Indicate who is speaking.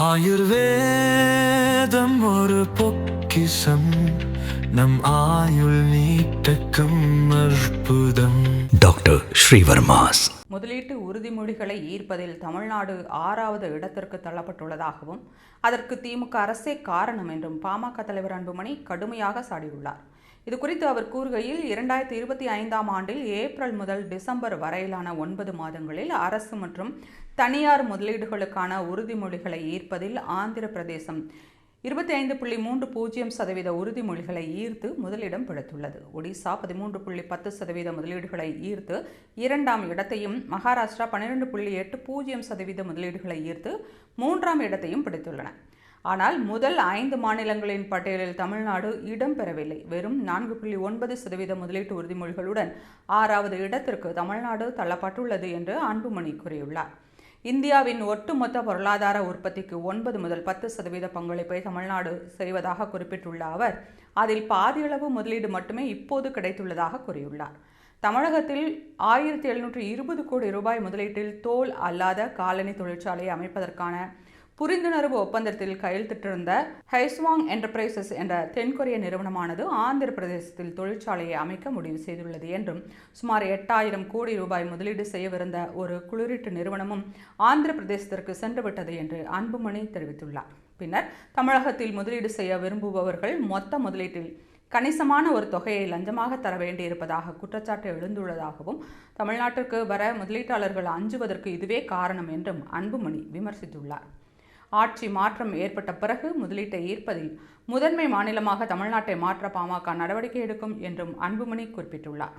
Speaker 1: ஆயுர்வேதம் ஒரு பொக்கிஷம், நம் ஆயுள் நீட்டக்கும் அற்புதம். டாக்டர் ஸ்ரீவர்மாஸ்.
Speaker 2: முதலீட்டு உறுதிமொழிகளை ஈர்ப்பதில் தமிழ்நாடு 6வது இடத்திற்கு தள்ளப்பட்டுள்ளதாகவும் அதற்கு திமுக அரசே காரணம் என்றும் பாமக தலைவர் அன்புமணி கடுமையாக சாடியுள்ளார். இதுகுறித்து அவர் கூறுகையில், 2025ஆம் ஆண்டில் ஏப்ரல் முதல் டிசம்பர் வரையிலான 9 மாதங்களில் அரசு மற்றும் தனியார் முதலீடுகளுக்கான உறுதிமொழிகளை ஈர்ப்பதில் ஆந்திர பிரதேசம் 25.30% உறுதிமொழிகளை ஈர்த்து முதலிடம் பிடித்துள்ளது. ஒடிசா 13.10% முதலீடுகளை ஈர்த்து 2ஆம் இடத்தையும், மகாராஷ்டிரா 12.80% முதலீடுகளை ஈர்த்து 3ஆம் இடத்தையும் பிடித்துள்ளன. ஆனால் முதல் 5 மாநிலங்களின் பட்டியலில் தமிழ்நாடு இடம் பெறவில்லை. வெறும் 4.9% முதலீட்டு உறுதிமொழிகளுடன் 6வது இடத்திற்கு தமிழ்நாடு தள்ளப்பட்டுள்ளது என்று அன்புமணி கூறியுள்ளார். இந்தியாவின் ஒட்டுமொத்த பொருளாதார உற்பத்திக்கு 9 முதல் 10% பங்களிப்பை தமிழ்நாடு செய்வதாக குறிப்பிட்டுள்ள அவர், அதில் பாதியளவு முதலீடு மட்டுமே இப்போது கிடைத்துள்ளதாக கூறியுள்ளார். தமிழகத்தில் 1720 கோடி ரூபாய் முதலீட்டில் தோல் அல்லாத காலணி தொழிற்சாலையை அமைப்பதற்கான புரிந்துணர்வு ஒப்பந்தத்தில் கையெழுத்திட்டிருந்த ஹைஸ்வாங் என்டர்பிரைசஸ் என்ற தென்கொரிய நிறுவனமானது ஆந்திர பிரதேசத்தில் தொழிற்சாலையை அமைக்க முடிவு செய்துள்ளது என்றும், சுமார் 8000 கோடி ரூபாய் முதலீடு செய்யவிருந்த ஒரு குளிரீட்டு நிறுவனமும் ஆந்திர பிரதேசத்திற்கு சென்றுவிட்டது என்று அன்புமணி தெரிவித்துள்ளார். பின்னர் தமிழகத்தில் முதலீடு செய்ய விரும்புபவர்கள் மொத்த முதலீட்டில் கணிசமான ஒரு தொகையை லஞ்சமாக தர வேண்டியிருப்பதாக குற்றச்சாட்டு எழுந்துள்ளதாகவும், தமிழ்நாட்டிற்கு வர முதலீட்டாளர்கள் அஞ்சுவதற்கு இதுவே காரணம் என்றும் அன்புமணி விமர்சித்துள்ளார். ஆட்சி மாற்றம் ஏற்பட்ட பிறகு முதலீட்டை ஈர்ப்பதில் முதன்மை மாநிலமாக தமிழ்நாட்டை மாற்ற பாமக நடவடிக்கை எடுக்கும் என்றும் அன்புமணி குறிப்பிட்டுள்ளார்.